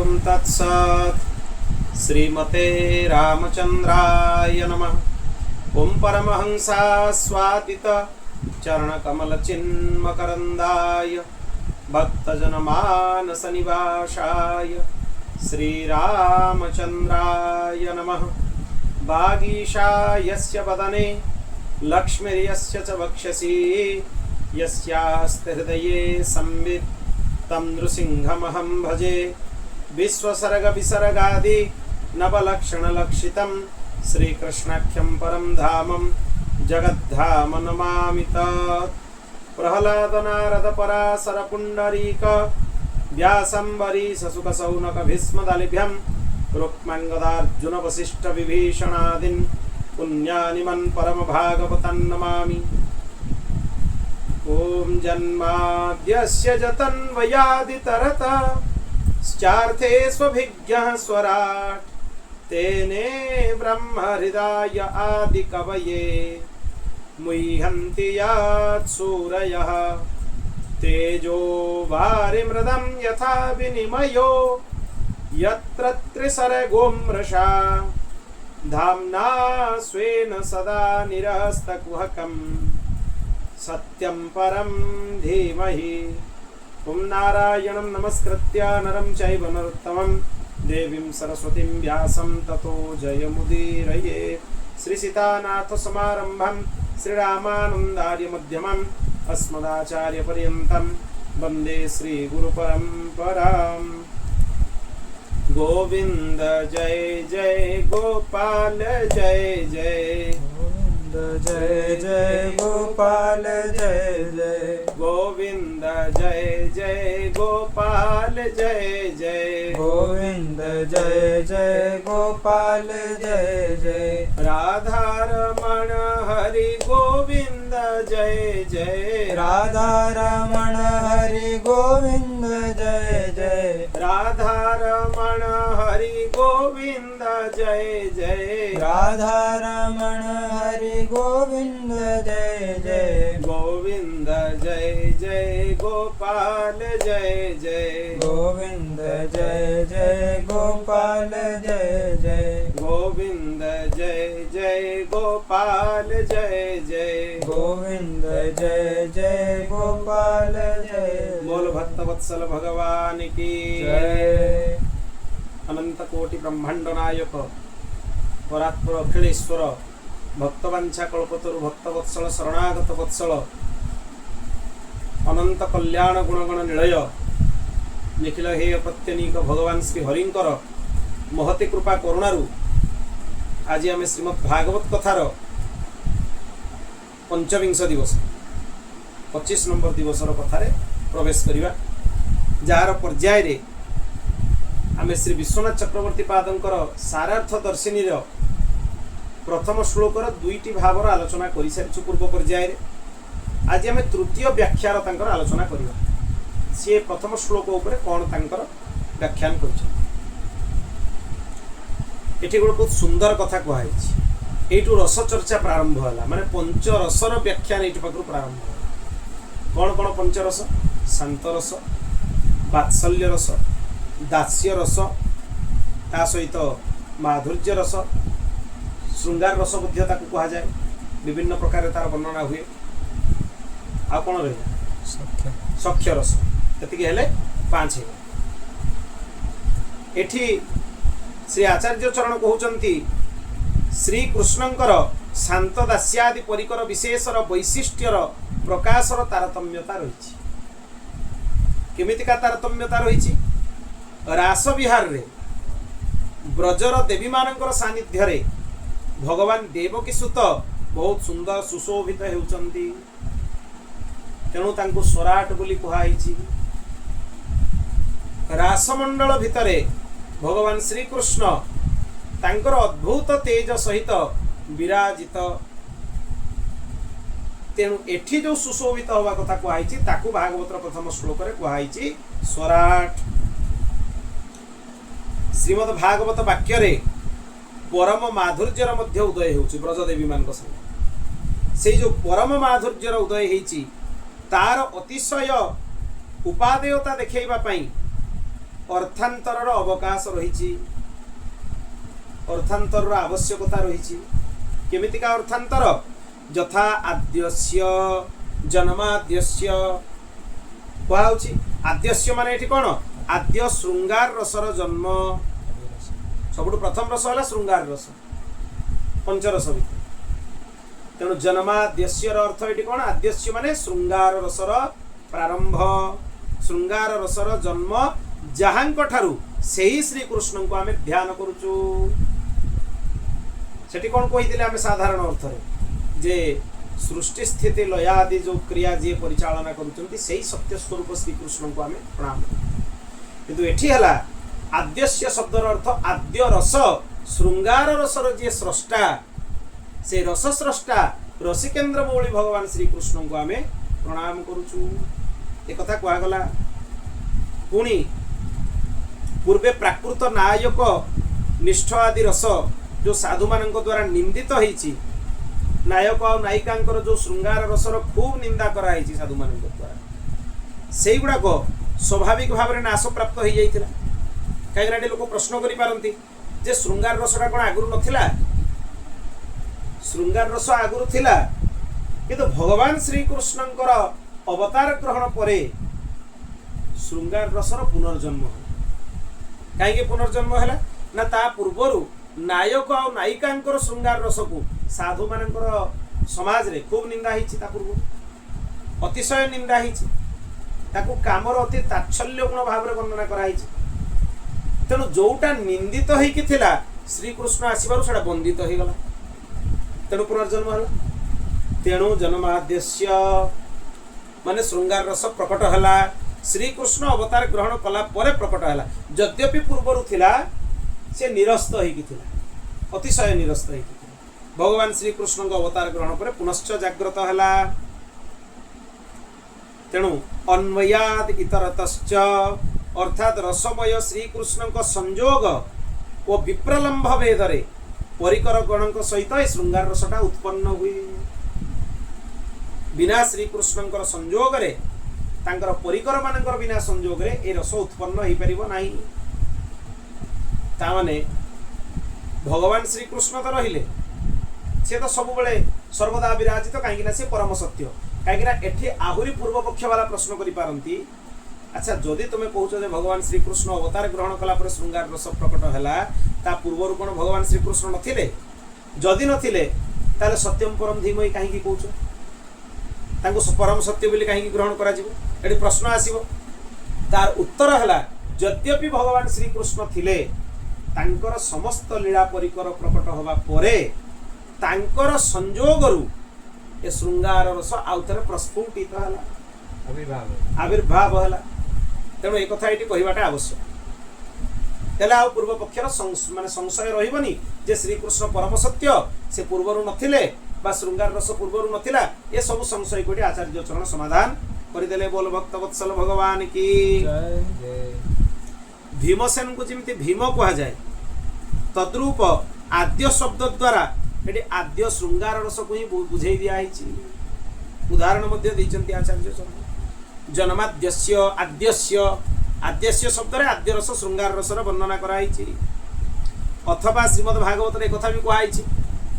ओम तत्सत्। श्रीमते रामचंद्राय नमः। ओम परमहंसा स्वादित चरणकमल चिन्मकरंदाय भक्तजनमानस निवासाय श्रीरामचंद्राय नमः। वागीशायस्य वदने लक्ष्मीर्यस्य च वक्षसि यस्यास्ति हृदये संवित् तं नृसिंहमहं भजे। विश्वसर्गविसर्गादि नवलक्षणलक्षितं श्रीकृष्णाख्यं परं धामं जगद्धाम नमामि तत्। प्रह्लाद नारद पराशर पुण्डरीक व्यासंबरीश शुक शौनक भीष्मदालिभ्यं रुक्मान् गदार्जुन वसिष्ठ विभीषणादीन् पुण्यानिमन् परम भागवतान् नमामि। ओम जन्माद्यस्य जतन्वयादितरतश्चार्थे स्वभिज्ञः स्वराट् तेने ब्रह्म हृदय आदि कवये मुह्यन्ति यात् सूरयः। तेजो वारिमृदं यथा विनिमयो यत्र त्रिसर्गो मृषा धाम्ना स्वेन सदा निरस्तकुहकं सत्यं परं धीमहि। ओम नारायणं नमस्कृत्य नरं चैव नरोत्तमं देवीं सरस्वतीं व्यासं ततो जयमुदीरये। श्रीसीतानाथ समारंभं श्रीरामानन्दार्य मध्यमम् अस्मदाचार्यपर्यन्तं वन्दे श्रीगुरुपरम्पराम्। गोविंद जय जय गोपाल जय जय गोविंद जय जय गोपाल जय जय गोविंद जय जय गोपाल जय जय गोविंद जय जय गोपाल जय जय राधा रमण हरि गोविंद जय जय राधा रमण हरि गोविंद जय जय राधा रमण हरि गोविंद जय जय राधा रमण हरि गोविंद जय जय गोविंद जय जय गोपाल जय जय गोविंद जय जय गोपाल जय जय गोविंद जय जय गोपाल जय जय गोविंद जय जय गोपाल जय। बोल भक्तवत्सल भगवान की जय। अनंत कोटि ब्रह्मांड नायक परात्पर अखिलेश्वर भक्तवांछा कल्पतरु भक्तवत्सल शरणागत वत्सल अनंत कल्याण गुणगण निलय निखिल हेय प्रत्यनीक भगवान श्री हरिंकर महती कृपा करुणारु आज आम श्रीमद् भागवत कथार पंचविंश दिवस 25 नंबर दिवसर कथार प्रवेश करिबा जार पर्याय रे आमे श्री विश्वनाथ चक्रवर्ती पादंकर सारार्थ दर्शिनी प्रथम श्लोकर दुईटी भावर आलोचना कर सारी पूर्व पर्याय आज आम तृतीय व्याख्यार तांकर आलोचना करिबा। सी प्रथम श्लोक उपरे कौन तांकर व्याख्यान कर बहुत सुंदर कथा कहु यू रस चर्चा प्रारंभ है माने पंच रसर व्याख्यान ये पाखु प्रारंभ है। कौन कौन पंचरस शांत रस वात्सल्य रस दास्य रस ता सहित माधुर्य रस श्रृंगार रस कह जाए विभिन्न प्रकार तार वर्णना हुए। आ कौन रही सख्य रस ये हेले 5 है। एठी श्री आचार्य चरण कहउचंती श्री कृष्णंकर शांत दास्यादि परिकर विशेषर वैशिष्ट्यर प्रकाशर तारतम्यता रही। केमितिका तारतम्यता रही रास विहार रे ब्रजर देवी मानकर सानिध्य रे भगवान देवकी सुत बहुत सुंदर सुशोभित हेउचंती तेणु तांको स्वराट बोली कुहाइछि। रासमंडल भितरे भगवान श्री कृष्ण तांकर अद्भुत तेज सहित विराजित तेणु एठी जो सुशोभित हवा कथा कुहाइछि ताकू भागवतर प्रथम श्लोक रे कुहाइछि स्वराट। श्रीमद् भागवत वाक्य रे परम माधुर्यर मध्य उदय होउछि ब्रजदेवी मानक संगे से जो परम माधुर्यर उदय हेछि तार अतिशय उपादेयता देखैबा पई अर्थांतर अवकाश रही, अर्थांतर आवश्यकता रही। केमितिका अर्थांतर? यथा आद्यस्य जन्माद्यस्य कहुछि। आद्यस्य माने एठी कोन? आद्य श्रृंगार रसर जन्म। सबुठु प्रथम रस है श्रृंगार रस, पंचरस भितर। तेणु जन्माद्यस्य अर्थ ये कौन? आद्यस्य माने श्रृंगार रसर प्रारंभ, श्रृंगार रसर जन्म, जहांक ठारू सेही श्री कृष्ण को आमे ध्यान करूचु। सेठी कौन कही आमे साधारण अर्थ रे जे सृष्टि स्थिति लय आदि जो क्रिया जी परिचालना करूचंती सेही सत्य स्वरूप श्री कृष्ण को आमे प्रणाम। किंतु एठी हला आद्यस्य शब्दर अर्थ आद्य रस, श्रृंगार रसर जी स्रष्टा, से रस स्रष्टा रसिकेन्द्र मौली भगवान श्री कृष्ण को आमे प्रणाम करूचु। एक कथा कहगला। पुणी पूर्वे प्राकृत नायक निष्ठ आदि रस जो साधु मान द्वारा निंदित होईची, नायक और नायिका जो श्रृंगार रसर खूब निंदा कराई साधु मान द्वारा, से गुड़ाक स्वाभाविक भाव में नाश प्राप्त हो जाता। कहीं लोक प्रश्न करि जे श्रृंगार रसटा कौन आगुरी नथिला? श्रृंगार रस आगुरी थिला, किंतु भगवान श्री कृष्णंकर अवतार ग्रहण परे श्रृंगार रसर पुनर्जन्म है। कहीं पुनर्जन्म है ना? ता पूर्वर नायक और नायिका श्रृंगार रस को साधु मान समाज रे खूब निंदा होती, पूर्व अतिशय निंदा होती, कामर अति ताच्छल्य गुण भाव में वर्णना कराई। तेणु जोटा निंदित होइकी थिला श्रीकृष्ण आसबार से बंदित हो गला, तेणु पुनर्जन्म है। तेणु जन्माद्यस्य माने श्रृंगार रस प्रकट है, श्रीकृष्ण अवतार ग्रहण कला परे प्रकट है। यद्यपि पूर्वर थिला से निरस्त होइकी थिला, अतिशय निरस्त होइकी थिला, भगवान श्रीकृष्ण अवतार ग्रहण पर पुनश्च जागृत है। तेणु अन्वयाद इतरतश्च अर्थात रसमय श्रीकृष्ण संजोग और विप्रलंभ भेदरे परिकर गण सहित श्रृंगार रसटा उत्पन्न हुए। बिना श्रीकृष्ण संजोग रे तांकर परिकर मानकर बिना संजोग रे ए रस उत्पन्न हो पारिबो नाही। तामाने भगवान श्रीकृष्ण तो रहिले, से तो सब बेले सर्वदा विराजित, कहीं से परम सत्य। कहीं एठी आहुरी पूर्व पक्ष वाला प्रश्न करि पारंती, अच्छा जदि तुम्हें कहूछ भगवान श्रीकृष्ण अवतार ग्रहण कला पर श्रृंगार रस प्रकट है, ता पूर्वर कौन भगवान श्रीकृष्ण नथिले? जदि नथिले ताले सत्यम परम धीमहि कहीं कहूछ? तांको परम सत्य बोली कहीं ग्रहण करा जिवो? एठी प्रश्न आसीबो। तार उत्तर है यद्यपि भगवान श्रीकृष्ण थिले, तांकर समस्त लीला परिकर प्रकट होगा परे तांकर संजोगरु ए श्रृंगार रस आउथरे प्रस्फुटित है, आविर्भाव है। तेणु एक कथा ये कहवाटा आवश्यक। तेल आ पूर्व पक्षर माने संशय रहिबनी जे श्रीकृष्ण परम सत्य से पूर्वर नथिले बा श्रृंगार रस पूर्वर नथिला, ये सब संशय को आचार्य चरण समाधान करदेले। बोल भक्त वत्सल भगवान की। भीमसेन को जमी भीम कह जाए, तद्रूप आद्य शब्द द्वारा ये आद्य श्रृंगार रस को ही बुझे दिखाई। उदाहरण मध्य देइचंती आचार्य चरण। जन्माद्यस्य आद्यस्य, आद्यस्य शब्द रे आद्य रस श्रृंगार रसर वर्णना कराई। अथवा श्रीमद् भागवत एक कथा भी कहुई,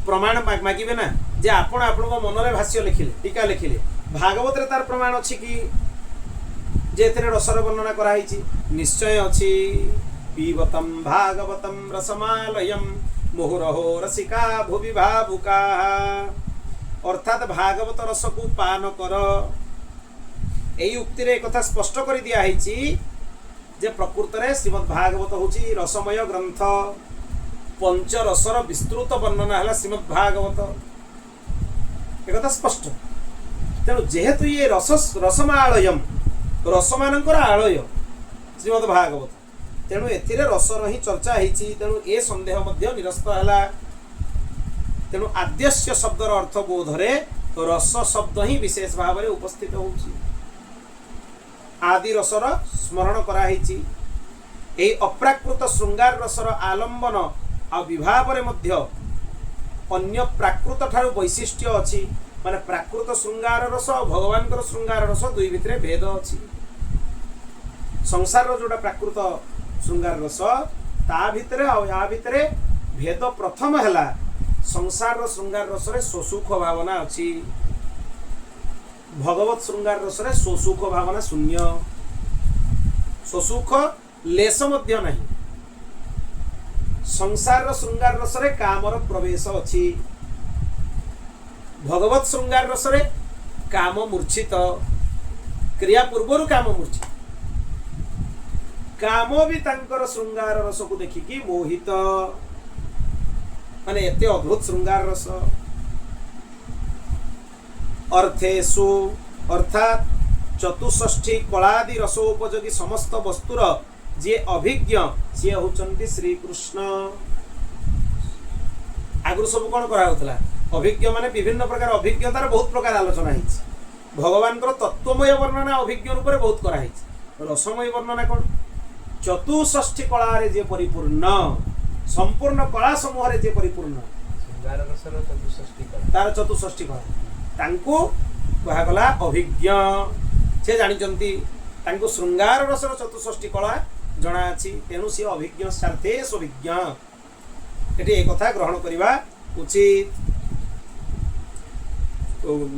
प्रमाण मागिबे ना जे आपण आपन मन रे भाष्य लिखिले, टीका लिखिले, भागवत रे तार प्रमाण अछि कि जे एथरे रसर वर्णना कराई? निश्चय अछि। पीबतम भागवतम रसमालयम मुहुरहो रसिका भुवि भावुका। अर्थात भागवत रस को पान कर। यही उक्ति रे कथा स्पष्ट कर दिया जे प्रकृत रे श्रीमद् भागवत होची रसमय ग्रंथ। पंच रसर विस्तृत वर्णना है श्रीमद् भागवत, एक कथा स्पष्ट। तेणु जेहेतु ये रसमालयम रसमानंकर आलय श्रीमद् भागवत, तेणु एथिरे रसर ही चर्चा होती। तेणु ए संदेह मध्य निरस्त है। तेणु आद्यस्य शब्दर अर्थ बोधरे रस शब्द ही विशेष भाव में उपस्थित होची। आदि रसर स्मरण कराई। यही अप्राकृत श्रृंगार रसर आलंबन आ विभाव रे मध्य अन्य प्राकृत ठारू वैशिष्ट्य अछि। माने प्राकृत श्रृंगार रस और भगवान श्रृंगार रस दुई भितर भेद अछि। संसार जोटा प्राकृत श्रृंगार रस ता भितरे आ या भितरे भेद प्रथम हैला संसार श्रृंगार रस रे स्वसुख भावना अछि भगवत श्रृंगार रस रे स्वसुख भावना शून्य स्वसुख लेश मध्य नहीं संसार श्रृंगार रस रे कामर प्रवेश अछि भगवत श्रृंगार रस रे काम मूर्छित क्रिया पूर्वर काम मूर्छित काम भी तांकर श्रृंगार रस को देखिकी मोहित माने एते अद्भुत श्रृंगार रस अर्थेषु अर्थात चतुष्ठी कलादि रसोपयोगी समस्त वस्तुर जे अभिज्ञ सी होचंती श्री कृष्ण आगु सब कौन करा होतला अभिज्ञ माने विभिन्न प्रकार अभिज्ञतार बहुत प्रकार आलोचना है भगवान तत्वमय वर्णना अभिज्ञ रूप में बहुत कराई रसमय वर्णना कौन चतुष्ठी कला जे परिपूर्ण संपूर्ण कला समूह जे परिपूर्ण तार चतुष्ठी कला तांको कहागला अभिज्ञ से जानिचंती तांको श्रृंगार रसर चतुष्ठी कला जना अछि तेनु से अभिज्ञ सार्थे अभिज्ञ एटी एक कथा ग्रहण करबा उचित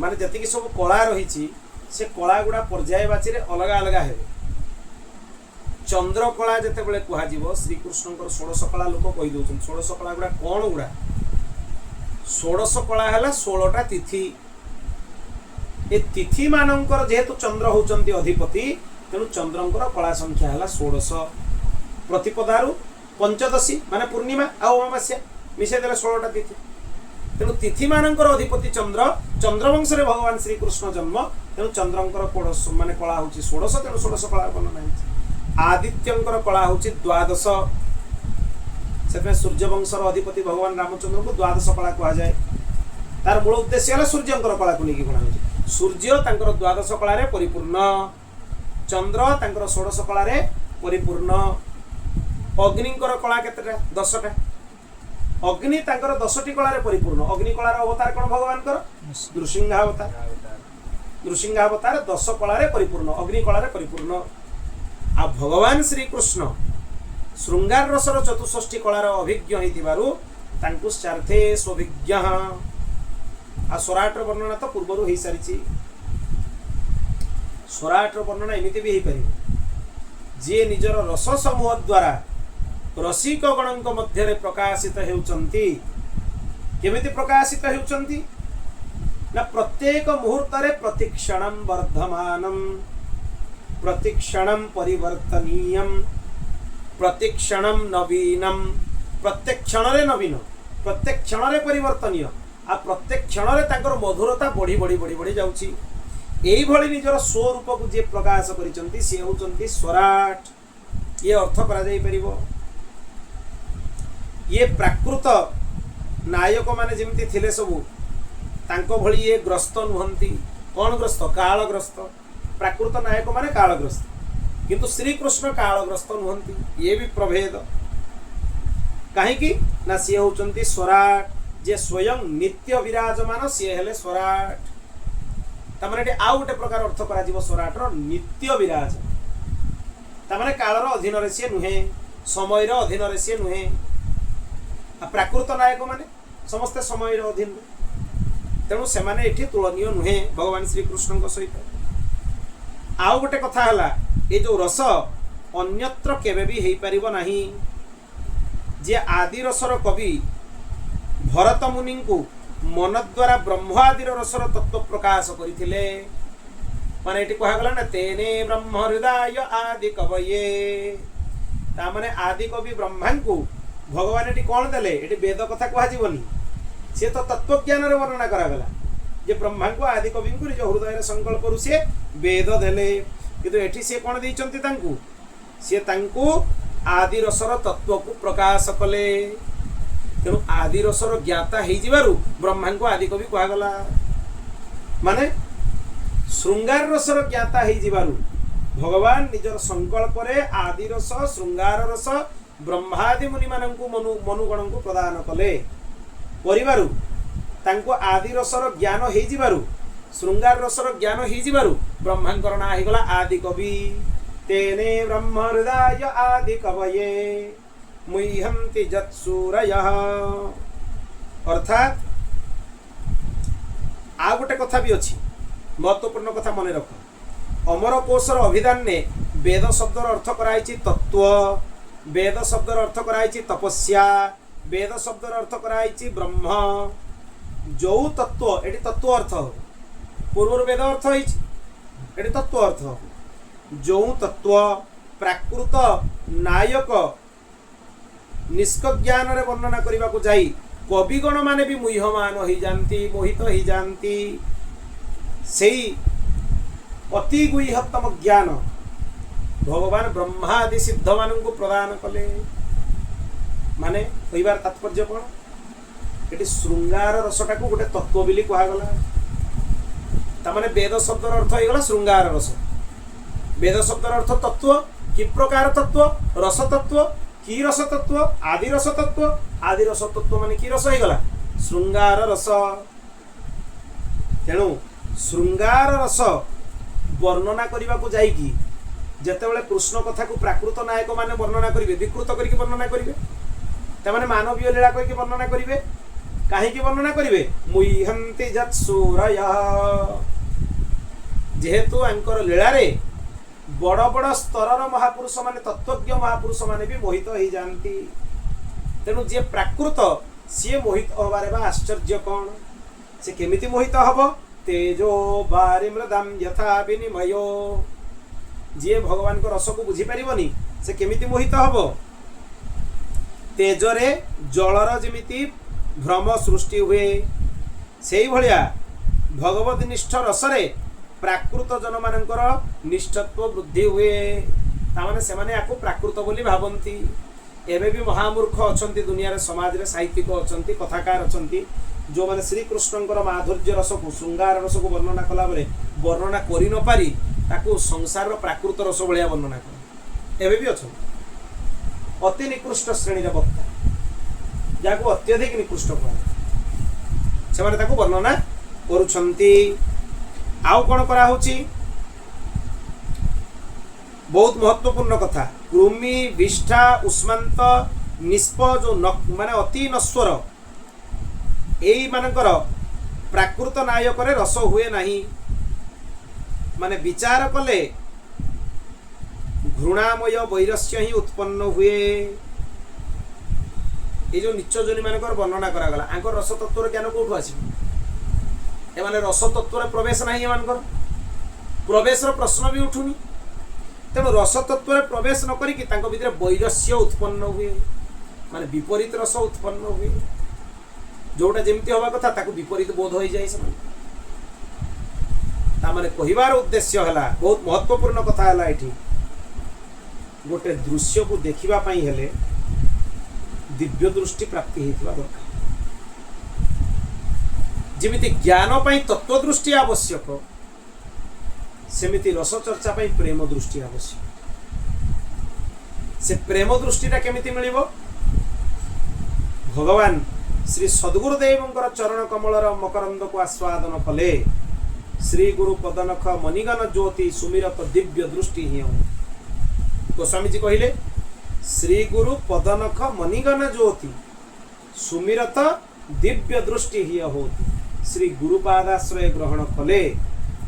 माने जति सब कला रही से कला गुड़ा पर्याय बाची रे अलग अलग हेबे चंद्र कला जते बेले कुहा जीवो श्री कृष्णकर 16 कला लोक कहि दउछन 16 कला गुड़ा कोन गुड़ा 16 कला हला 16टा तिथि ए तिथि मानकर जेहेतु चंद्र होचंती अधिपति तेणु चंद्रंकर कला संख्या हला 16 प्रतिपदारु पंचदशी माने पूर्णिमा आ अमावास्या मिसे देले 16टा तिथि तेणु तिथि मानकर अधिपति चंद्र चंद्रवंश रे भगवान श्री कृष्ण जन्म तेणु चंद्रंकर कोडस माने कला होची 16 तेणु 16 कला वर्णना होची आदित्यंकर कला होची 12 सेपे सूर्यवंशर अधिपति भगवान रामचंद्र को 12 कला कहा जाए तार मूल उद्देश्य है सूर्यंकर कला को लेकिन गणा होची सूर्य तांकर 12 कला रे परिपूर्ण चंद्र तांकर 16 कला रे परिपूर्ण अग्निंकर कला केतेटा 10टा अग्नि तांकर 10टी कला रे परिपूर्ण अग्नि कला रे अवतार कोन भगवान कर नृसिंहावतार 10 कला रे परिपूर्ण अग्नि कला रे परिपूर्ण आ भगवान श्री कृष्ण श्रृंगार रसर चतुष्ठी कलार अभिज्ञ होइतिबारु तांकु सार्थे स्वभिज्ञ आ स्वराटर वर्णना तो पूर्वरु होई सारिछि स्वराटर वर्णना एमिति भी होई परिबो जे निजर रस समूह द्वारा रसिक गणक मध्य रे प्रकाशित हेउचंती केमिति प्रकाशित हेउचंती ना प्रत्येक मुहूर्त रे प्रतिक्षणम वर्धमानम प्रतिक्षणम परिवर्तनीयम प्रतिक्षणम नवीनम प्रत्येक क्षण रे नवीन प्रत्येक क्षण रे परिवर्तनीय आ प्रत्येक क्षण रे ताकर मधुरता बढ़ी बढ़ी बढ़ी बढ़ी जाउची एई भली निजर स्वरूप को जे प्रकाश करिसंती से होचंती स्वराट ये अर्थ करा जाई परिबो ये प्राकृत नायक माने जेमती थिले सबु तांको भली ये ग्रस्त नुहंती कौन ग्रस्त कालग्रस्त प्राकृत नायक माने कालग्रस्त किंतु श्री कृष्ण कालग्रस्त नुहंती ये भी प्रभेद कहीं की ना सी होचंती स्वराट जे स्वयं नित्य विराजमान सी हेले स्वराट तमाने एटी आउ गोटे प्रकार अर्थ करा जीवो स्वराटर नित्य विराज तमाने कालर अधीन रे सी नुहे समय रो अधीन रे सी नुहे आ प्राकृत नायक माने समस्त समय रो अधीन तेणु से माने एठी तुलनीय नुहे भगवान श्री कृष्ण सहित आउ गोटे कथा हला ए जो रस अन्यत्र केबे भी हेई परिबो नाही जे आदि रसर कवि भरत मुनि को मन द्वारा ब्रह्म आदि रसर तत्व प्रकाश करथिले माने एठी कहा गला ना तेने ब्रह्म हृदय आदि कवये ता माने आदि कवि ब्रह्मा को भगवान एठी कोन देले एठी वेद कथा कहा जीवनी से तो तत्व ज्ञान रे वर्णना करा गला जे ब्रह्मा को आदि कवि को जो हृदय रे संकल्प रु से वेद देले किंतु एठी से कोन दैचंती तांकू से तांकू आदि रसर तत्व को प्रकाश कले तेणु आदि रसर ज्ञाता हेई जिबारु ब्रह्मा को आदि कवि कहा गला माने श्रृंगार रसर ज्ञाता हेई जिबारु भगवान निजर संकल्प रे आदि रस श्रृंगार रस ब्रह्मादि मुनि माननकु मनुगण को प्रदान कले परिबारु तांको आदि रसर ज्ञान हेई जिबारु श्रृंगार रसर ज्ञान हेई जिबारु ब्रह्मांकर ना हे गला आदि कवि तेने ब्रह्म हृदय आदि कवये मुह्यन्ति जत्सूरयः। अर्थात आ गोटे कथा भी अच्छी महत्वपूर्ण कथा मन रख। अमरकोशर अभिधान ने वेद शब्दर अर्थ कराई तत्व, वेद शब्दर अर्थ कराई तपस्या, वेद शब्दर अर्थ कराई ब्रह्म। जो तत्व एटी तत्व अर्थ हो, पूर्व वेद अर्थ होती तत्व अर्थ। जो तत्व प्राकृत नायक निष्ज्ञान रे वर्णना करने को जाई कविगण माने भी मुह्यमान हो जाती, मोहित हो जाती। सेई अति गुह्यतम ज्ञान भगवान ब्रह्मादि सिद्ध मान को प्रदान कले। माने कहिबार तात्पर्य कौन? ये श्रृंगार रसटा को गोटे तत्व बोली कहगला। तामाने वेद शब्दर अर्थ होगा श्रृंगार रस। वेद शब्दर अर्थ तत्व। कि प्रकार तत्व? रस तत्व। कि रस तत्व? आदि रस तत्व। आदि रस तत्व माने कि रस होगा? श्रृंगार रस। तेणु श्रृंगार रस वर्णना करने को जाइकी जेतेबेले कृष्ण कथा को प्राकृत नायक माने वर्णना करिवे, विकृत करके वर्णना करिवे, तमाने मानवीय लीला करके वर्णना करिवे। काहेकि वर्णना करिवे? मुह्यन्ति जत्सूरयः। जेहेतु अंकर लीला रे बड़ बड़ स्तर महापुरुष माने तत्वज्ञ महापुरुष माने भी मोहित हो जाती। तेणु जे प्राकृत सी मोहित हबारे बा आश्चर्य कौन? से केमिति मोहित हब? तेजो बारिमृदम यथा विनिमयो। जी भगवान को रस को बुझी पारिबनी से केमिति मोहित हब? तेजरे जलर जेमिति भ्रम सृष्टि हुए से भलिया भगवत निष्ठ रसरे प्राकृत जन मानकर निष्ठत्व वृद्धि हुए। तामाने से माने आको प्राकृत बोली भावंती। एबे भी महामूर्ख अछंती दुनिया रे, समाज रे साहित्यिक अछंती, कथाकार अछंती जो माने श्री कृष्णंकर माधुर्य रस को श्रृंगार रस को वर्णना कला बेले वर्णना करि न पारी ताको संसार रो प्राकृत रस भलिया वर्णना कर। एबे भी अछंती अति निकृष्ट श्रेणी रे वक्ता जाको अत्यधिक निकृष्ट कह से माने ताको वर्णना करूछंती। आउ कौन करा होची? बहुत महत्वपूर्ण कथा। कृमि विष्ठा उष्मांत निष्प जो माने अति नश्वर एई मानकर प्राकृत नायक रे रस हुए नहीं। माने विचार कले घृणामय वैरस्य ही उत्पन्न हुए। ये जो नीच जोनि मानकर वर्णना करा गला आंकर रस तत्व ज्ञान कोठु आसी? एमाने रस तत्व प्रवेश नहीं, एमानकर प्रवेश प्रश्न भी उठुनी। तेणु रस तत्व प्रवेश न करिकी तांको भितर वैरस्य उत्पन्न हुए, माने विपरीत रस उत्पन्न हुए। जोटा जेमती हवा कथा ताको विपरीत बोध हो जाए। तामाने कहिबार उद्देश्य हला बहुत महत्वपूर्ण कथा हला एठी गोटे दृश्य को देखिबा पई हेले दिव्य दृष्टि प्राप्ति हेतिबा दरकार। जेमिति ज्ञान पाई तत्व दृष्टि आवश्यक सेमिति रस चर्चा पाई प्रेम दृष्टि आवश्यक। से प्रेम दृष्टिटा केमिति मिलिबो? भगवान श्री सद्गुरुदेवंकर चरण कमलर मकरंद को आस्वादन कले श्री गुरु पदनख मणिगण ज्योति सुमिरत दिव्य दृष्टि ही गोस्वामी जी कहले श्री गुरु पदनख मणिगण ज्योति सुमिरत दिव्य दृष्टि ही होती। श्री गुरुपादाश्रय ग्रहण कले,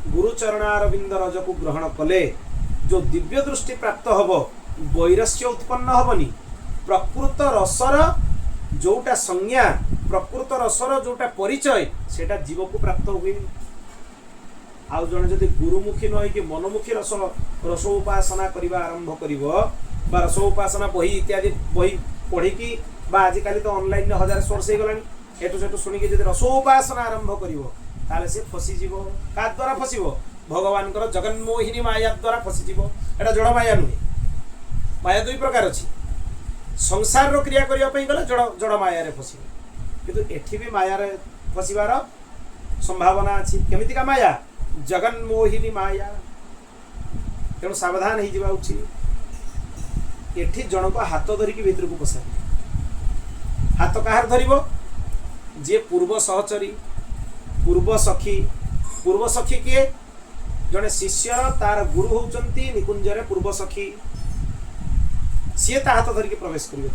गुरुचरणारविंद रज को ग्रहण कले जो दिव्य दृष्टि प्राप्त हब वैरस्य उत्पन्न हबनी। प्रकृत रसर जोटा संज्ञा, प्रकृत रसर जोटा परिचय सेटा जीव को प्राप्त हुए। आउ जन जदि गुरुमुखी न कि मनमुखी रस उपासना करने आरंभ कर रस उपासना बही इत्यादि बही पढ़ी आजिकल तो ऑनलाइन 1000 सोर्स हो गलानी एटू सेटू शुणिकी जब रस उपासना आरंभ कर सी फसीज क्या द्वारा फसब भगवान जगन्मोहिनी माया द्वारा फसीज। एटा जड़ माया नुहे, माया दुई प्रकार अच्छी। संसार क्रिया करने गले जड़ माया फस किंतु एठी भी माया फसबार संभावना अच्छी। केमितिका माया? जगन्मोहिनी माया। तेणु सावधान हो जावा उचित। एठी जन को हाथ धरिकी भितर को पसा हाथ कहार धरिबो? जे पूर्व सहचरी, पूर्व सखी। पूर्व सखी किए? जड़े शिष्य तार गुरु होउचंती निकुंजरे पूर्व सखी सी ता हाथ धरिकी प्रवेश करेंगे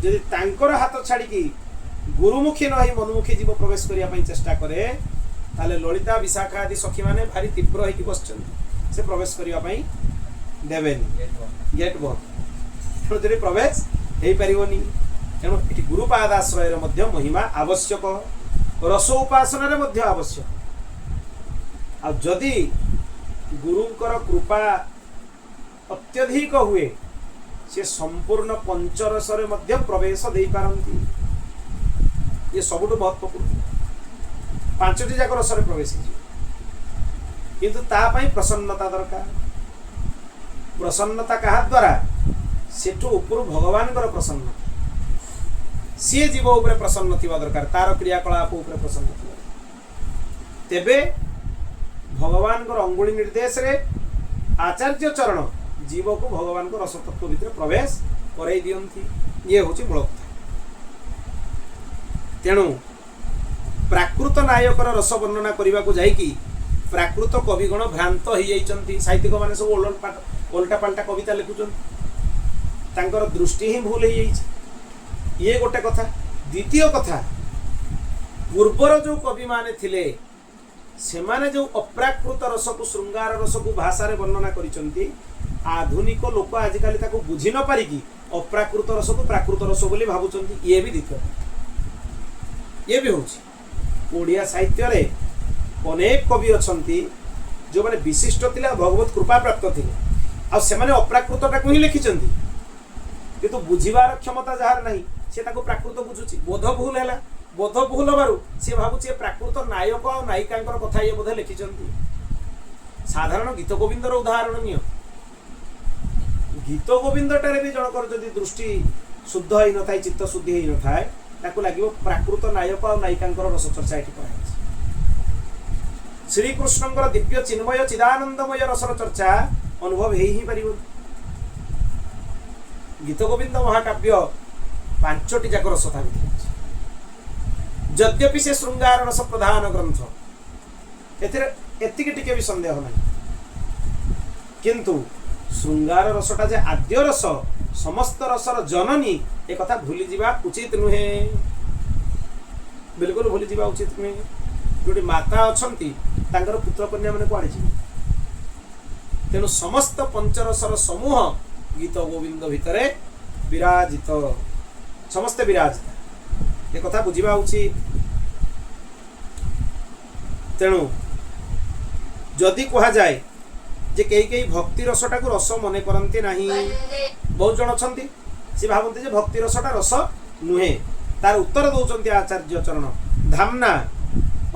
जदि तांकर हाथ छाड़ी गुरुमुखी नई मनुमुखी जीव प्रवेश करने चेष्टा करे ताले ललिता विशाखा आदि सखी माने भारी तीव्र होगी बस से प्रवेश करने देवेनि गेट बंद तेणु प्रवेश हो पारनि तेणु ये गुरुपादाश्रय महिमा आवश्यक रस उपासना आवश्यक आ जदि गुरुंकर कृपा अत्यधिक हुए से संपूर्ण पंचरसरे मध्य प्रवेश दे पारंती ये सबुठ महत्वपूर्ण 5टी जाक रसरे प्रवेश किंतु तापाई प्रसन्नता दरकार प्रसन्नता कहा द्वारा सेठु ऊपर भगवान प्रसन्नता सी जीव उपरे प्रसन्न थिबा दरकार तार क्रियाकलाप उपरे प्रसन्न थिबा तेबे भगवान अंगुली निर्देश रे आचार्य चरण जीव को भगवान को रसतत्व भितर प्रवेश करई दियंती ये होची मूल कथा तेणु प्राकृत नायकर रस वर्णना करने को जाइकी प्राकृत कविगण भ्रांत हो जाइछंती साहित्यिक माने सब उल्टा पाल्टा कविता लिखुचंती तांकर दृष्टि ही भूल हो जाइछ ये गोटे कथा द्वितीय कथा पूर्वर जो कवि माने थिले सेमाने जो अप्राकृत रस को श्रृंगार रस को भाषा रे वर्णना करिसंती आधुनिक लोक आजिकाली ताको बुझी न पारिकी अप्राकृत रस को प्राकृत रस बोली भाबुचंती ये भी द्वितीय ये भी होची ओडिया साहित्य रे अनेक कवि अछंती जो माने विशिष्ट थिला भगवत कृपा प्राप्त थिले आ सेमाने अप्राकृतटा को ही लिखिचंती किंतु बुझिबार क्षमता जहार नहीं से ताको प्राकृत बुझुची बोध भूल हैला बोध भूल हबारु से भाबुची प्राकृत नायक और नायिकांकर कथा ये बोध लिखिचंती साधारण गीत गोविंदर उदाहरण नियो गीत गोविंदटारे भी जनकर जदि दृष्टि शुद्ध होई न थाय चित्त शुद्धि होई न थाय ताको लागिवो प्राकृत नायक और नायिकांकर रस चर्चा एठी कराइछि श्री कृष्णंकर दिव्य चिन्मय चिदानंदमय रसर चर्चा अनुभव हेई ही परिबो गीत गोविंद महाकाव्य 5टी जाक रस था यद्यपि से श्रृंगार रस प्रधान ग्रंथ एतिके टिके भी संदेह नहीं किंतु श्रृंगार रसटा जे आद्य रस समस्त रसर जननी एक कथा भूली जीवा उचित नुहे बिल्कुल भूली जीवा उचित नुहे जोटी माता अछंती तांकर पुत्र कन्या माने कुआडे जी तेनु समस्त पंचरसर समूह गीत गोविंद भितरे विराजित समस्त विराजित एक कथा बुझीबा उचित तेणु जदि कहा जाए जे कई भक्ति रसटा को रस मने करती नहीं बहुत जन अच्छा सी भावती जे भक्ति रसटा रस नुहे तार उत्तर दौरान आचार्य चरण धामना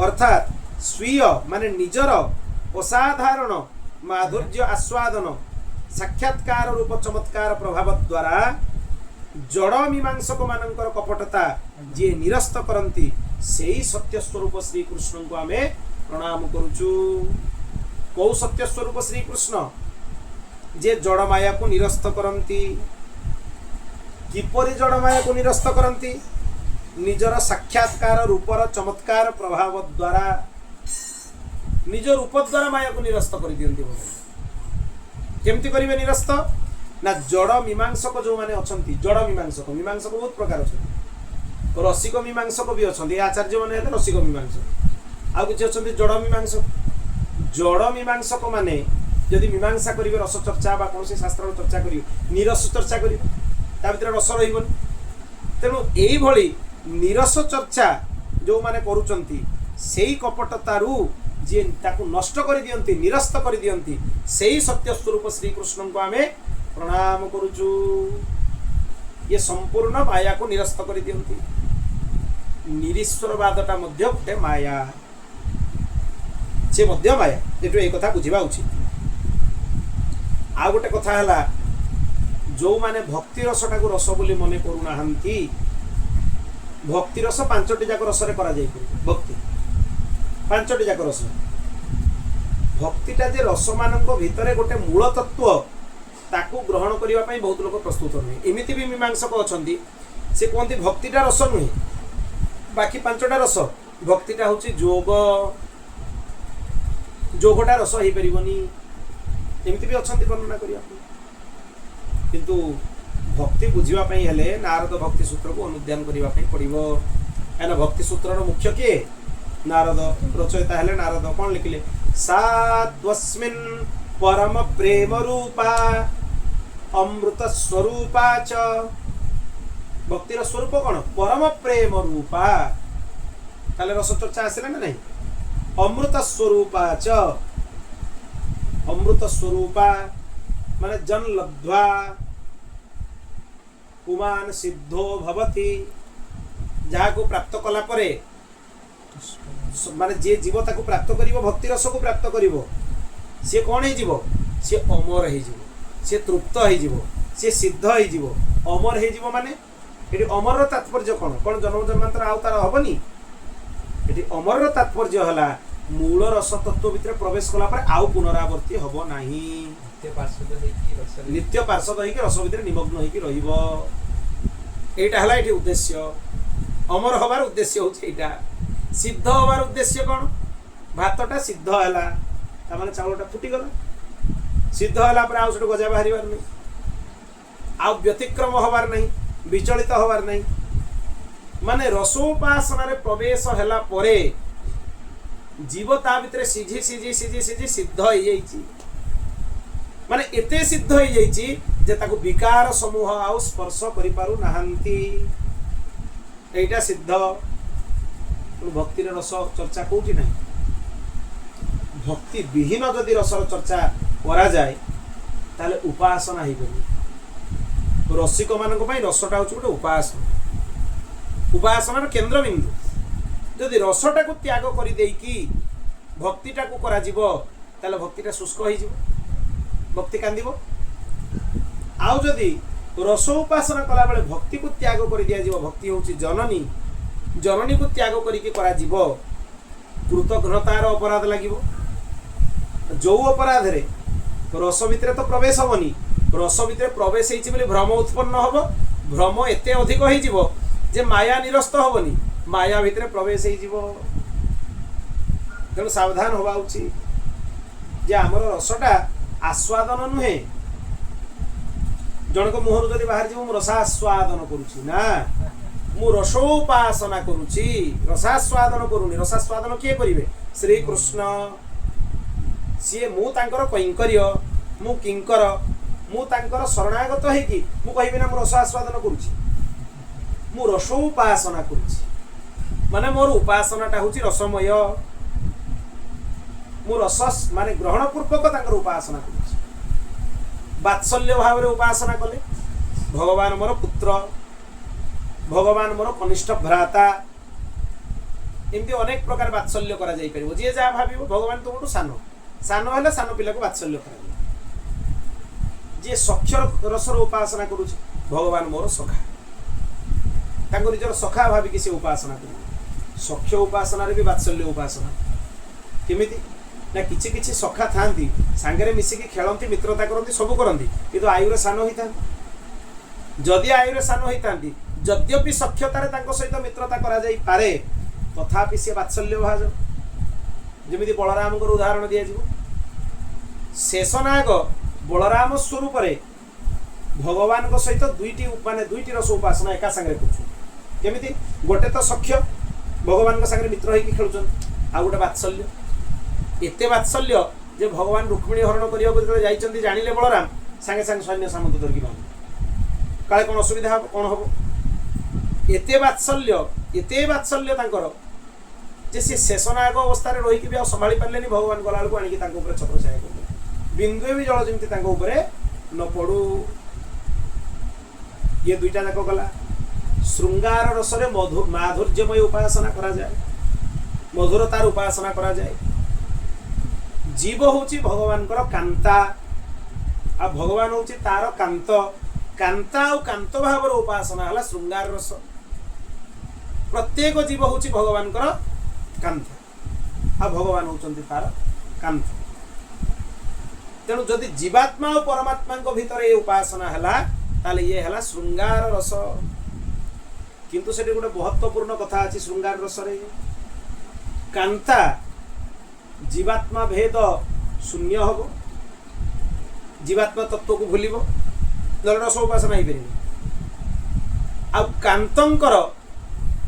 अर्थात स्वीय माने निजर असाधारण माधुर्य आस्वादन साक्षात्कार रूप चमत्कार प्रभाव द्वारा जड़ मीमांसक मानकर कपटता जी निरस्त करती से ही सत्य स्वरूप श्री कृष्ण को आमे प्रणाम करुचु कौ सत्य स्वरूप श्री कृष्ण जे जड़ माया को निरस्त करती किपरि जड़ माया को निरस्त करती निजर साक्षात्कार रूपर चमत्कार प्रभाव द्वारा निज रूप द्वारा माया को निरस्त कर दियंती केमती करिवे निरस्त ना जड़ मीमांसक जो माने अछंती जड़ मीमांसक मीमांसक बहुत प्रकार अछंती रसिक मीमांसक भी अछंती आचार्य माने रसिक मीमांसक आ किछि अछंती जड़ मीमांसक माने यदि मीमांसा करिवे रस चर्चा बा कोनसे शास्त्र चर्चा करिवे निरस चर्चा करिवे ता भितर रस रहिबन तेणु एई भली निरस चर्चा जो माने करूचंती सेई कपटतारू जे ताकू नष्ट कर दियंती निरस्त कर दियंती सेई सत्य स्वरूप श्री कृष्ण को आमे प्रणाम करूचु ये संपूर्ण माया को निरस्त कर दियंती निरीश्वरवादटा मध्य गोटे माया से मध्य माया एटू ए कथा बुझिबा उचित आ गोटे कथा हला जो माने भक्ति रसटा को रस बोली मने करूनाहांती भक्ति रस 5टी जाक रस रे करा जाई भक्ति 5टी जाक रस भक्तिटा जे रस मानक भितरे गोटे मूल तत्व ताकू ग्रहण करने पाई बहुत लोग प्रस्तुत नुहे एमती भी मीमांसक अछंती से कहते भक्तिटा रस नुहे बाकी 5टा रस भक्तिटा हूँ जोग जोगटा रस हो पारिबनी एमती भी अच्छा वर्णना करिया किंतु भक्ति बुझापी हेले नारद भक्ति सूत्र को अनुध्यान करने पड़ो कहीं भक्ति सूत्र मुख्य किए नारद रचयिता हेले नारद कौन लिखिले सात्वस्मिन् परम प्रेम रूपा अमृत स्वरूपा च भक्तिर स्वरूप कौन परम प्रेम रूपा ताले रस चर्चा आसला ना नहीं अमृत स्वरूपा च अमृत स्वरूपा माने जन लब्ध्वा पुमान सिद्धो भवति जहाँ को प्राप्त कला परे माने जे जीव ताको प्राप्त करिवो भक्ति रस को प्राप्त करिवो से कौन है जीव से अमर है जीव से तृप्त है जीव से सिद्ध है जीव अमर है जीव माने ये अमर रो तात्पर्य कौन कौन जन्म जन्मांतर आउ तार हबनी ये अमर रो तात्पर्य हला मूल रस तत्व भितर प्रवेश कला पर आउ पुनरावर्ती हबो नाही नित्य पार्षद होइके रस भितर निमग्न होइके रहिबो एटा हला एठी उद्देश्य अमर हबार उद्देश्य होछि एटा सिद्ध हबार उद्देश्य कौन भातटा सिद्ध हला ता माने चावलटा फुटी गला सिद्ध हला पर आउ सेठ गजा बाहरिबार नै आउ व्यतिक्रम हबार नै विचलित हबार नै माने रसोपासना रे प्रवेश हला परे जीव ता भितर सिझी सिझी सिझी सिझी सिद्ध हो जाइछि माने एते सिद्ध हो जाइछि जे ताको विकार समूह आउ स्पर्श करि पारु नाहंती एटा सिद्ध भक्ति रस चर्चा कोठी नहीं भक्ति विहीन जदि रसर चर्चा करा जाए ताले उपासना ही बनी रसिक मानक पई रसटा होछ गोटे उपासना उपासनार केंद्र बिंदु जदि रसटा को त्याग करि देई कि भक्तिटा को करा जीवो ताले भक्तिटा शुष्क होई जीवो भक्ति कांदिबो आउ जदि रस उपासना कला बेले भक्ति को त्याग कर दिया जीवो भक्ति होची जननी जननी को त्याग करिके करा जीवो कृतघ्नतार अपराध लागिबो जो अपराध रे रस भितर तो प्रवेश हबनी रस भितर प्रवेश होइछि बोली भ्रम उत्पन्न हबो भ्रम एते अधिक होई जीवो जे माया निरस्त हबनी माया भितर प्रवेश होई जीवो तेणु सावधान होबा उचित जे हमर रसटा आस्वादन नुहे जनक मुहर जदि बाहर जीव रसास्वादन करुछि ना मु रसोपासना करुछि रसास्वादन करूनी रसास्वादन किए करिवे श्री कृष्ण सी मु तांकर कैंकर्य मु किंकर मु तांकर शरणागत है कि मु कहिबे ना मु रसास्वादन करुछि मु रसोपासना करुछि माने मोर उपासनाटा होछि रसमय मु रस माने ग्रहण पूर्वक तांकर उपासना करुछि वात्सल्य भाव रे उपासना कले भगवान मोर पुत्र भगवान मोर कनिष्ठ भ्राता एमती अनेक प्रकार वात्सल्य करा जाई परिबो जे जा भाबिबो भगवान तो सानो सानो हेले सानो पिला को वात्सल्य करा जे सख्य रसर उपासना करूछि भगवान मोर सखा तांको निजर सखा भाबी कि से उपासना करू सख्य उपासना रे भी वात्सल्य उपासना केमिति ना किछि किछि सखा थांती सांगरे मिसिकी खेलंती मित्रता करंती सब करंती किंतु आयुरे सानो होइता जदि आयुरे सानो होइतांती यद्यपि सख्यतारे तांको सहित मित्रता करा जाई पारे तथापि से वात्सल्य भाज जेमिति बलराम को उदाहरण दिया जिवो शेषनाग बलराम स्वरूप रे भगवान को सहित दुईटी रस उपासना एका संगे करछु केमिति गोटे तो सख्य भगवान को संगे मित्र होई खेलुछन आ गोटे वात्सल्य एते वात्सल्य जे भगवान रुक्मिणी हरण करिया को जाइचंती जानिले बलराम संगे संगे सैन्य सामंत धरकी बांध काले कोन असुविधा हो कोन हो एते वात्सल्य तांकर जे से शेषनाग अवस्था रे रही कि भी संभाली पारलेनी भगवान गलाल को आनी तांको ऊपर छत्र छाया कर बिंदु भी जल जेमती तांको ऊपर न पड़ू ये दुईटा जाक गला श्रृंगार रस रे माधुर्यमय उपासना करा जाए मधुरतार उपासना करा जाए जीव होची भगवान कर कांता आ भगवान होची तार कांत कांता और कांत भाव उपासना हला श्रृंगार रस प्रत्येक जीव होची भगवान कर कांत आ भगवान होचंती तार कांत तेणु जदि जीवात्मा और परमात्मा भीतर ये उपासना हला ताले ये हला श्रृंगार रस किंतु सेठी गोटे महत्वपूर्ण कथा अछि श्रृंगार रस रे कांता जीवात्मा भेद शून्य हम, जीवात्मा तत्व को भूल रस उपासना हो पार। आंतर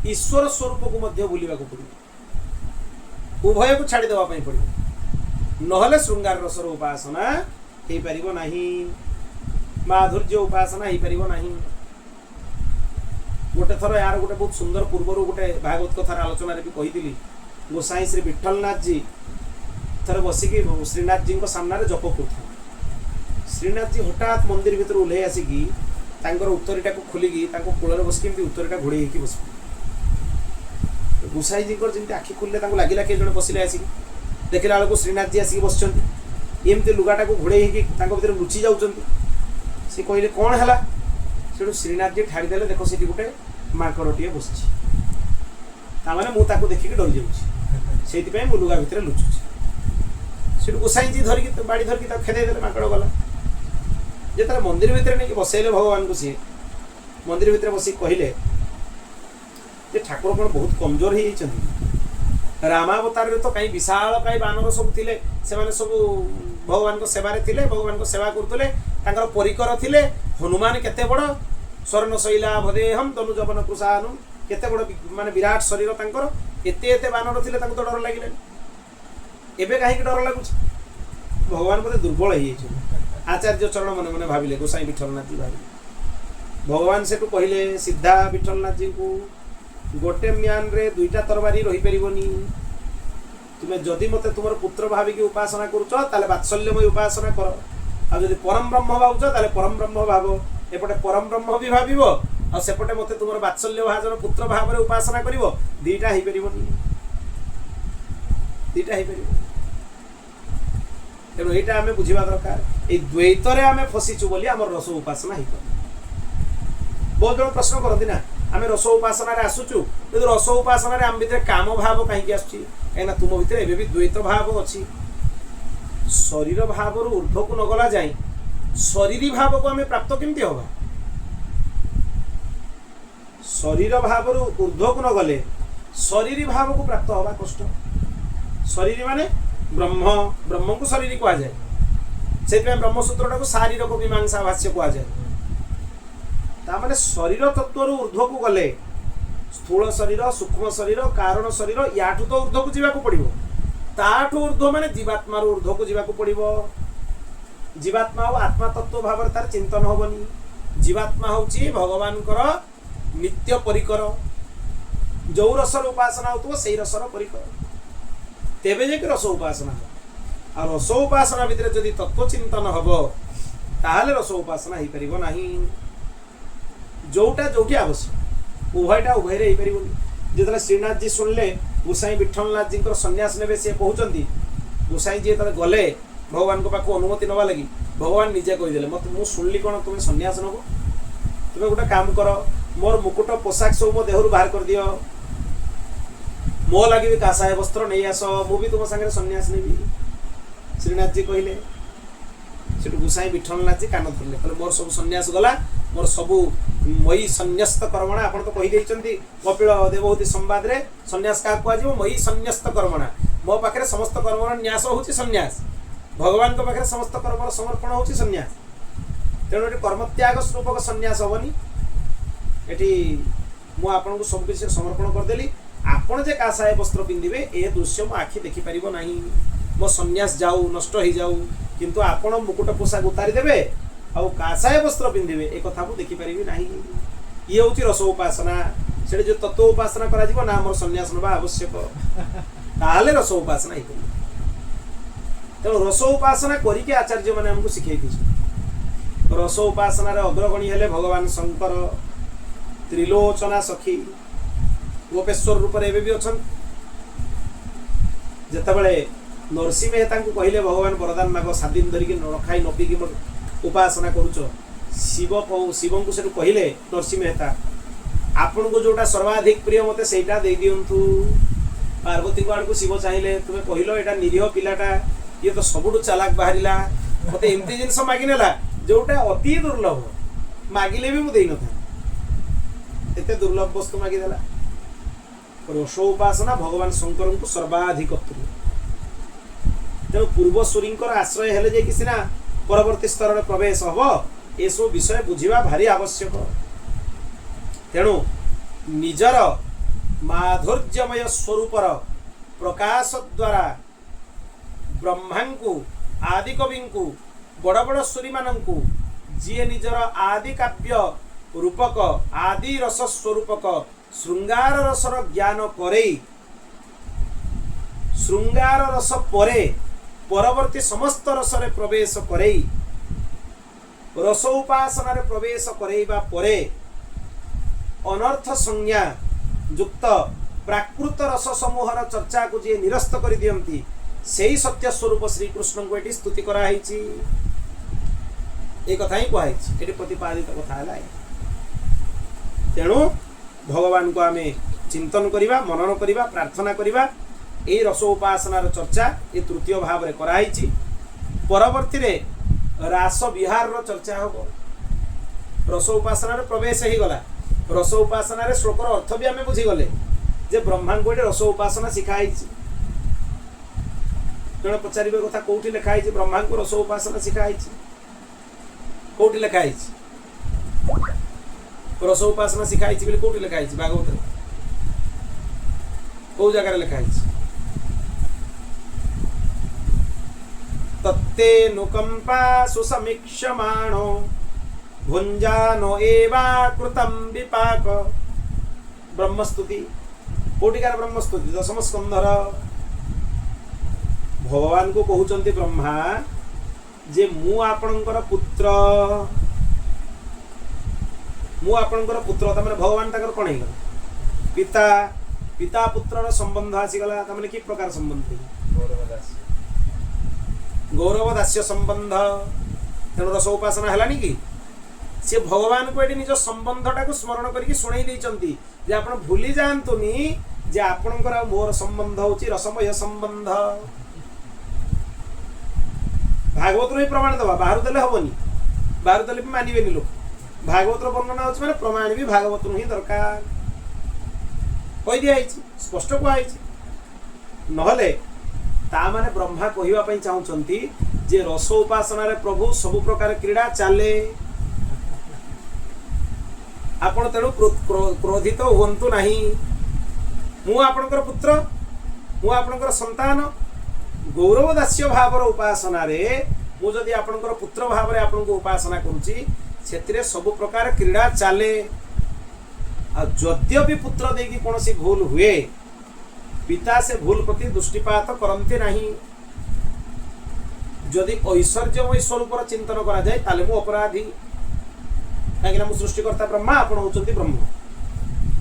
ईश्वर स्वरूप को भूलवा पड़ो, उभय को छाड़ी देवाई पड़ो, नहले श्रृंगार रसर उपासना हो पार नहीं, माधुर्य उपासना हो पार नहीं। गोटे थर यार गोटे बहुत सुंदर पूर्वर गोटे भागवत कथार आलोचना भी कही, गोसाई श्री विठलनाथ जी थर बसिकी श्रीनाथ जी सामने जप कर, श्रीनाथ जी हठात मंदिर भीतर ओह्लै आसिकी उत्तरीटा को खोलिकी कूल बसिक उत्तरीटा घोड़े होगी बस, गोसाई जी जमी आखि खोलिले लगे किए जड़े बसिले आसिक देखला बेलू श्रीनाथ जी आसिक बस एमती लुगाटा को घोड़े होकर लुचि जाऊँ। सी कहले कौन है, से श्रीनाथ जी ठाड़देले देख से गोटे माकड़े बस मुझे देखिक डरी जाऊँगी, मु लुगा भितर लुचुची। से गोसाई जी धरिकी बाड़ी धरिकी खेदेदेले, माकड़ गला। जो मंदिर भितर नहीं बसैले भगवान को, सी मंदिर भितर बस कहले ठाकुर कौन बहुत कमजोर हो रामावतार तो कहीं विशाल कहीं बानर सब थे, से सब भगवान को सेवारे थे, भगवान को सेवा करते परिकर थे। हनुमान केते बड़ स्वर्ण शैला भदेहम तनुजवन कृषानु, केते बड़ माने विराट शरीर तांकर, एते एते बानर थे तो डर लगे। एबे कहीं डर लगुच, भगवान बोधे दुर्बल हो आचार्य चरण मन मन भाविले, गोसाई विठलनाथ जी भाविले। भगवान से कहले सीधा विठलनाथ जी को, गोटे म्यान रे दुईटा तरबारी रही पारिबनी, तुम्हें जदि मते तुम पुत्र भाविकी उपासना करुच ताले वात्सल्यमय उपासना कर, आ जदि परम ब्रह्म भावुच ताले परम ब्रह्म भाव, एपटे परम ब्रह्म भी भाविब आ सेपटे मते तुम वात्सल्य भाजन पुत्र भाव में उपासना करिवो, दीटा ही पारिबनी, दीटा ही पारिबनी। तेणु यहाँ आम बुझा दरकार, ये द्वैतरे आम फसीचु बोली आम रस उपासना हो पार। बहुत जन प्रश्न करती ना, आम रस उपासना आसुचु, रस उपासना आम भीतर काम भाव कहीं आसुची, कहीं तुम भीतर एवं भी द्वैत भाव अच्छी। शरीर भाव ऊर्ध्व को न गला जाए शरीरी भाव को आम प्राप्त केमती हवा, शरीर भाव ऊर्ध्व को न गले शरीरी भाव को प्राप्त हवा कष्ट। शरीर माने ब्रह्म, ब्रह्म को शरीर कह जाए, से ब्रह्मसूत्र को शारीरिक मीमांसा भाष्य कह जाए। तामाने शरीर तत्व ऊर्ध्व को गले स्थूल शरीर, सूक्ष्म शरीर, कारण शरीर, याठू तो ऊर्ध्व को जावाक पड़ो, ताठू ऊर्ध्व माने जीवात्मार ऊर्ध्व को जावाक पड़ो। जीवात्मा और आत्मा तत्व भाव तार चिंतन हेनी। जीवात्मा हूँ भगवान नित्य परिकर, जो रसर उपासना हो से रसर परिकर, तेबे जे रस उपासना हो। आ रस उपासना भितर जदि तत्व चिंतन हम ताहले रस उपासना हो पार नहीं। जोटा जोटी आवश्यक उभयटा उभय हो पार। जो श्रीनाथ जी शुणिले गोसाई विठलनाथ जी सन्यास ने सी कहते, गोसाई जी गले भगवान को पाक अनुमति नवा लगी, भगवान निजे कहीदे मत मुझे शुणिली कौन तुम्हें सन्यास नब, तुम्हें गोटे काम कर, मोर मुकुट पोशाक सब मो देहरु बाहर कर दियो, मो लगे भी कासाय वस्त्र नहीं आस, मुझे तुम सागर सन्यास नेबी। श्रीनाथ जी कहले, से गोसाई विठलनाथ जी कान धरले, कहले मोर सब सन्यास गला, मोर सबू मई संन्यस्त कर्मणा। आप तो कही कपिल देवहूति संवाद रे सन्यास क्या कह मई संन्यस्त कर्मणा, मो पाखे समस्त कर्म न्यास हूँ सन्यास, भगवान को पाखे समस्त कर्म समर्पण हूँ सन्यास। तेणु ये कर्मत्याग स्वरूपक सन्यास हेनी, ये मुझे सब किसी समर्पण करदेली, आपण जे कासाय वस्त्र पिंधिबे ए दृश्य मो आखि देखि परिबो नाही, मो सन्यास जाऊ नष्ट हो जाऊ, किंतु आपण मुकुट पोशाक उतारी देबे आउ कासाय वस्त्र पिंधिबे ए कथा को देखि परिबे नाही। ये होची रस उपासना। से जो तत्व उपासना करा जीवो ना मोर सन्यास नबा आवश्यक, ताले रस उपासना ही करिबो। तेणु रस उपासना करिके आचार्य माने हमको शिखाई दिस। रस उपासना रे अग्रगणी हेले भगवान शंकर, त्रिलोचना सखी गोपेश्वर रूप एवं भी अच्छा। जितेबाला नरसिंह मेहता को कहले भगवान वरदान माग 7 दिन धरिकी न खाई न पीकी उपासना करुच, शिव को से कहले नरसिंह मेहता आपण को जोटा सर्वाधिक प्रिय मते सेटा दे दियंतु। पार्वती को आड़ को शिव चाहिए, तुम्हें कहलो एटा निरीह पिलाटा, ये तो सबुठु चालाक बाहरिला, मते एमती जिनस मागिनेला जोटा अति दुर्लभ, मागिले भी मुझे न था एते दुर्लभ वस्तु मागिदेला। रस उपासना भगवान शंकर को सर्वाधिक प्रिय। तेणु पूर्वसूरींकर आश्रय हेले जे सिना परवर्ती स्तर में प्रवेश हम ये सब विषय बुझा भारी आवश्यक। तेणु निजर माधुर्यमय स्वरूपर प्रकाश द्वारा ब्रह्मा को आदि कवि को बड़ बड़ सूरी मानू जी निजर आदि काव्य रूपक आदि रस स्वरूपक श्रृंगार रसर ज्ञान करे श्रृंगार रस परे परवर्ती समस्त रसरे प्रवेश करे रस उपासना प्रवेश करैबा परे अनर्थ संज्ञा युक्त प्राकृत रस समूहर चर्चा को जी निरस्त कर दियंती सेही सत्य स्वरूप श्री कृष्ण को एटी स्तुति कराई एक कथा ही कहई एटी प्रतिपादित कथा है। तेणु भगवान को आमे चिंतन करिबा मनन करिबा प्रार्थना करिबा ए रस उपासनार चर्चा ये तृतीय भाव में कराई। परवर्ती रे रास विहार रो चर्चा होबो। रस उपासना प्रवेश ही गला रस उपासना श्लोकर अर्थ भी आम बुझी गले जे ब्रह्मा को रस उपासना शिखाई। जन पचारे कथा कौटी लिखाई ब्रह्मा को रस उपासना शिखाई कौटी लिखाई रस उपासना शिखाई बोली कौटी लिखाई भागवत कौ जगार लिखाई तत्ते नुकंपा सुसमीक्षमाणो भुंजानो एवा कृतम विपाक ब्रह्मस्तुति कोटिकार ब्रह्मस्तुति दशम स्कंधर भगवान को कहउचंती ब्रह्मा जे मु आपणकर पुत्र तमने भगवान तकर कोन हे पिता पिता पुत्र संबंध आसीगला तमने कि प्रकार संबंध गौरव दास्य संबंध तेणु रस उपासना है कि सी भगवान को ये निज संबंधटा को स्मरण करके शुणई देइचंती जे आपण भूली जातुनी जे आपणकर मोर संबंध होची रसमय संबंध भागवत रो ही प्रमाण दबा बाहर देले हबनी बाहर देले भी मानिबेनी लोक भागवत रो वर्णना होची माने प्रमाण भी भागवत रो ही दरकार कहि दिया आइछि स्पष्ट को आइछि नहले ता माने ब्रह्मा कहिबा पई चाहुचंती जे रस उपासना रे प्रभु सब प्रकार क्रीड़ा चाले आपण तेणु क्रोधित हुंतु नहीं मु आपणकर पुत्र मु आपणकर संतान गौरव दास्य भावर उपासना रे मु जदि आपणकर पुत्र भाव रे आपनको उपासना करूची सेतिरे सब प्रकार क्रीड़ा चाले आ यद्यपि पुत्र देकी कोनसी भूल हुए पिता से भूल प्रति दृष्टिपात करते नहीं जदि ऐश्वर्यमय स्वरूपर चिंतन करा जाए ताले मु अपराधी कहीं मु सृष्टिकर्ता ब्रह्मा आपण होचंती ब्रह्म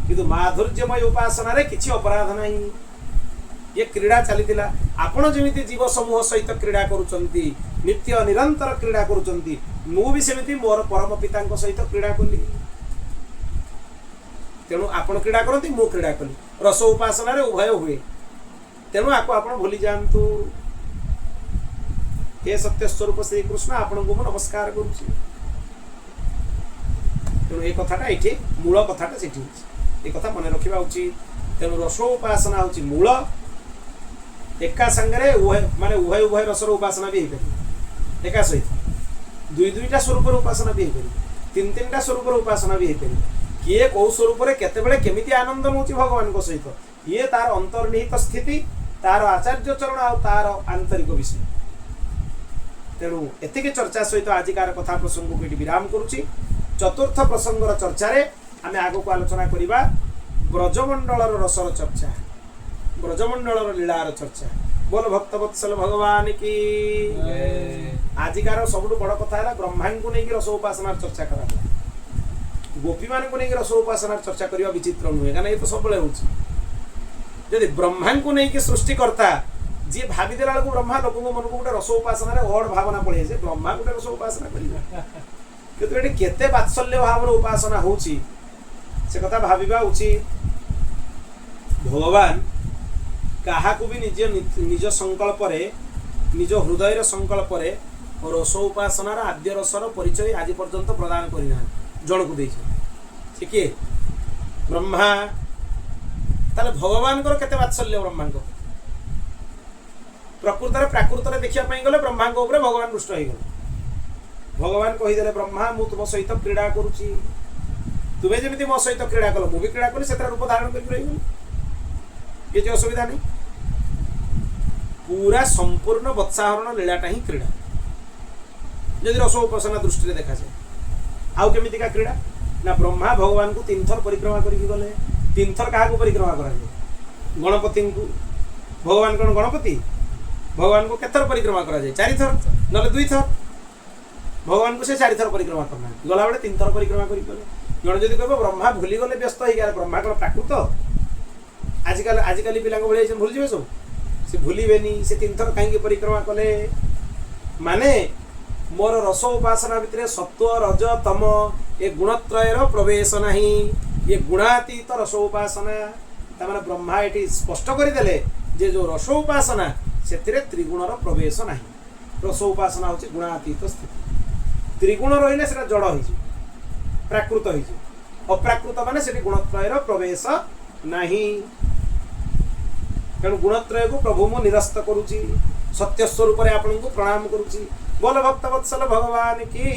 किंतु माधुर्यमय उपासना रे किछि अपराध नहीं ये क्रीड़ा चलीथिला आपण जेमिति जीव समूह सहित क्रीड़ा करूचंती नित्य निरंतर क्रीड़ा करूचंती मु भी सेमिति मोर परम पितांक सहित क्रीड़ा कली तेणु आपण क्रीड़ा करती मु क्रीड़ा कली रस उपासना रे उभय हुए तेणु आपको आपण भूली जांतु हे सत्य स्वरूप श्री कृष्ण आपण को नमस्कार करूची तेणु ए कथाटा ये मूल कथाटा से ये कथा मन रखा उचित तेणु रस उपासना हूँ मूल एका संगे माने उभय उभय रसर उपासना भी हो एका सहित दुई दुईटा स्वरूप उपासना भी हो तीन तीन स्वरूप उपासना भी हो किए कौ स्वरूप केते केमिति आनंद नौची भगवान को सहित ये तार अंतर्निहित स्थिति तार आचार्य चरण आ तार आंतरिक विषय तेणु एतिके चर्चा सहित आजिकार कथा प्रसंग को विराम करुच्ची चतुर्थ प्रसंगर चर्चा रे आमे आगो को आलोचना करिबा ब्रजमंडलर रसर चर्चा ब्रजमंडलर लीलार चर्चा बोल भक्तवत्सल भगवान की आजिकार सबुठ बड़ कथा है ब्रह्मा को लेकिन रस उपासना चर्चा करा गोपी मान को लेकिन रस उपासना चर्चा करवा विचित्र नुहे कहीं ये तो सब जदि ब्रह्मा को लेकिन सृष्टिकर्ता जी भाभी देला बेलू ब्रह्मा लोक मन को गोटे रस उपासना ओढ़ भावना पड़े ब्रह्मा गोटे रस उपासना कर किंतु ये केते बात्सल्य भाव उपासना होची से कथा भाविबा उचित भगवान क्या भी निज संकल्प निज हृदय संकल्प रस उपासनार आद्य रसर परिचय आज पर्यंत प्रदान करना जन को दे किए ब्रह्मा ताले भगवान केते बात्सल्य ब्रह्मा प्रकृत में प्राकृत में देखा गले ब्रह्मा ऊपर भगवान रुष्ट हो गले भगवान कहीदे ब्रह्मा मु तुम सहित क्रीड़ा करुच्ची तुम्हें जमी मो सहित क्रीड़ा कल मुझे क्रीड़ा कली से रूप धारण कर रही किसी असुविधा नहीं पूरा संपूर्ण वत्साहरण लीलाटा ही क्रीड़ा जदि रस उपासना दृष्टि देखा जाए आउ केमितिका क्रीड़ा ना ब्रह्मा भगवान को 3 थर परिक्रमा करके गले 3 थर क्या परिक्रमा कराए गणपति को भगवान कौन गणपति भगवान को केतर परिक्रमा कराए 4 थर ना 2 थर भगवान को से 4 थर परिक्रमा करना गला बेले 3 थर परिक्रमा करी गले जड़े जदि कह ब्रह्मा भूली गले व्यस्त हो गया ब्रह्मा कौन प्राकृत आजिकल पिला भूल जाए सब से भूलेनि से 3 थर कहीं परिक्रमा कले माने मोर रस उपासना भितर सत्व रज तम ये गुणत्रयर प्रवेश नहीं ये गुणातीत रस उपासना तमाने ब्रह्मा ये स्पष्ट करदे जे जो रस उपासना से त्रिगुणर प्रवेश नहीं रस उपासना हूँ गुणातीत स्थिति त्रिगुण रही से जड़ हो प्राकृत हो अप्राकृत माने से गुणत्रयर प्रवेश नहीं तेणु गुणत्रय को प्रभु मु निरस्त करुच्ची सत्य स्वरूप आपन को प्रणाम करुच्ची बोल भक्त वत्सल भगवान की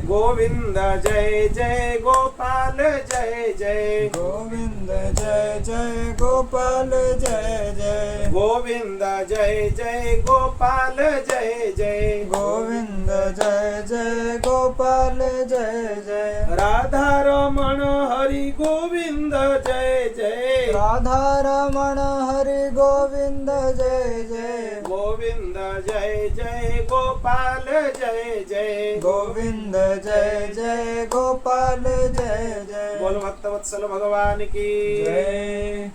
गोविंद जय जय गोपाल जय जय गोविंद जय जय गोपाल जय जय गोविंद जय जय गोपाल जय जय गोविंद जय जय गोपाल जय जय राधा रमण हरि गोविंद जय जय राधा रमण हरि गोविंद जय जय गोविंद जय जय गोपाल जय जय गोविंद जय जय गोपाल जय जय बोल भक्त वत्सल भगवान की जय।